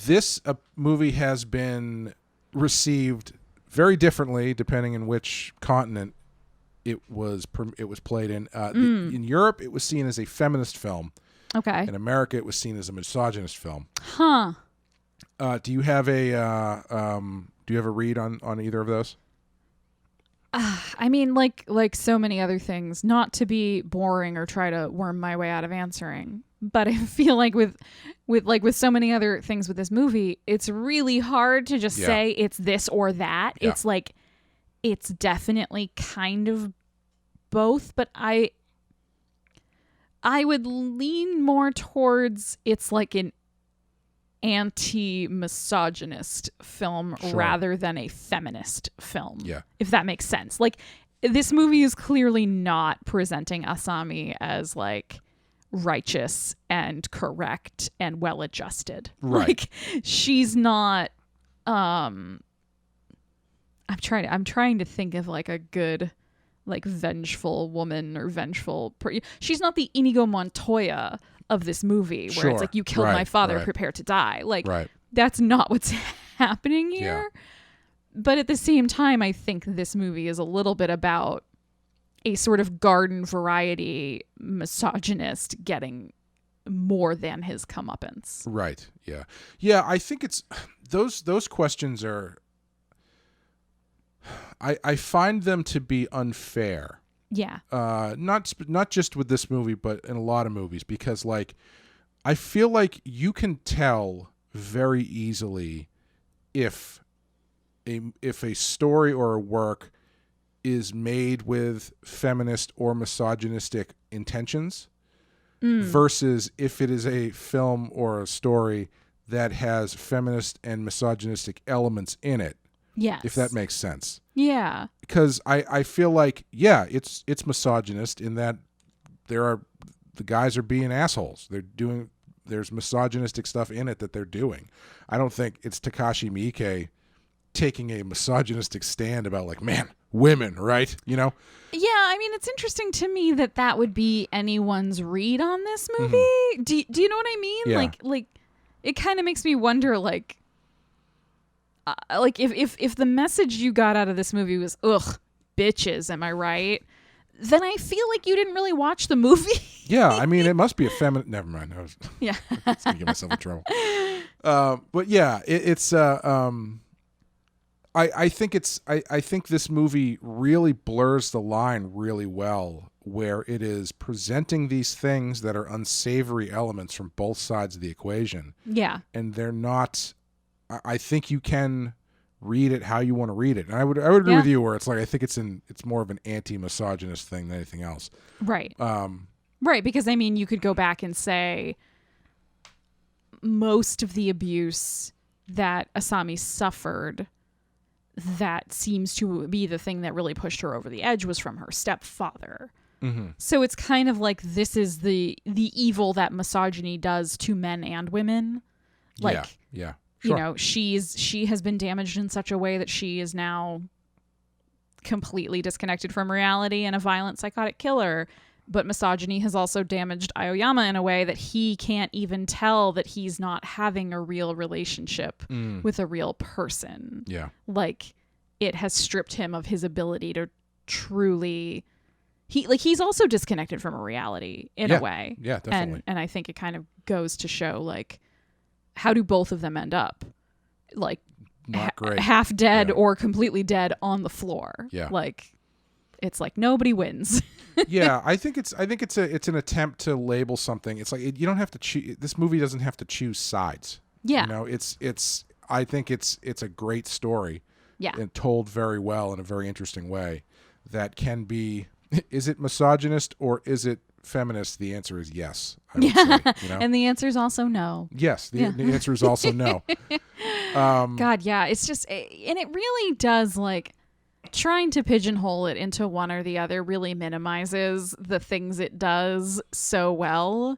this movie has been received very differently depending on which continent it was played in. In Europe, it was seen as a feminist film. Okay. In America, it was seen as a misogynist film. Huh. Do you have a read on either of those? I mean, like so many other things, not to be boring or try to worm my way out of answering, but I feel like with so many other things with this movie, it's really hard to just say it's this or that. Yeah. It's like, it's definitely kind of both, but I would lean more towards it's like an anti-misogynist film rather than a feminist film. Yeah. If that makes sense. Like, this movie is clearly not presenting Asami as like righteous and correct and well-adjusted. Right. Like, she's not I'm trying to think of like a good like vengeful woman or vengeful she's not the Inigo Montoya of this movie where it's like, you killed my father, prepare to die. Like, that's not what's happening here. Yeah. But at the same time, I think this movie is a little bit about a sort of garden variety misogynist getting more than his comeuppance. Right. Yeah. Yeah. I think it's those questions are, I find them to be unfair. Yeah. Not just with this movie, but in a lot of movies, because like, I feel like you can tell very easily if a story or a work is made with feminist or misogynistic intentions versus if it is a film or a story that has feminist and misogynistic elements in it. Yes. If that makes sense. Yeah. Because I feel like, it's misogynist in that the guys are being assholes. There's misogynistic stuff in it that they're doing. I don't think it's Takashi Miike taking a misogynistic stand about like, man, women, right? You know? Yeah, I mean, it's interesting to me that would be anyone's read on this movie. Mm-hmm. Do you know what I mean? Yeah. Like it kind of makes me wonder if the message you got out of this movie was, ugh, bitches, am I right? Then I feel like you didn't really watch the movie. Yeah, I mean, it must be a feminine. Never mind. I was going to get myself in trouble. But yeah, I think this movie really blurs the line really well, where it is presenting these things that are unsavory elements from both sides of the equation. Yeah. And they're not. I think you can read it how you want to read it. And I would agree with you where it's like, I think it's more of an anti-misogynist thing than anything else. Right. Right. Because I mean, you could go back and say most of the abuse that Asami suffered, that seems to be the thing that really pushed her over the edge, was from her stepfather. Mm-hmm. So it's kind of like, this is the evil that misogyny does to men and women. Like, yeah. Sure. You know, she has been damaged in such a way that she is now completely disconnected from reality and a violent psychotic killer. But misogyny has also damaged Aoyama in a way that he can't even tell that he's not having a real relationship with a real person. Yeah. Like, it has stripped him of his ability to truly... He's also disconnected from a reality in a way. Yeah, definitely. And I think it kind of goes to show, like, how do both of them end up? Like, not great. Half dead or completely dead on the floor. Yeah. Like, it's like nobody wins. Yeah, I think it's an attempt to label something. It's like, you don't have to choose. This movie doesn't have to choose sides. Yeah. You know, I think it's a great story. Yeah. And told very well in a very interesting way that can be, is it misogynist or is it feminist? The answer is yes. I would say, you know? And the answer is also no. Yes, the answer is also no. God, yeah, it's just, and it really does, like, trying to pigeonhole it into one or the other really minimizes the things it does so well.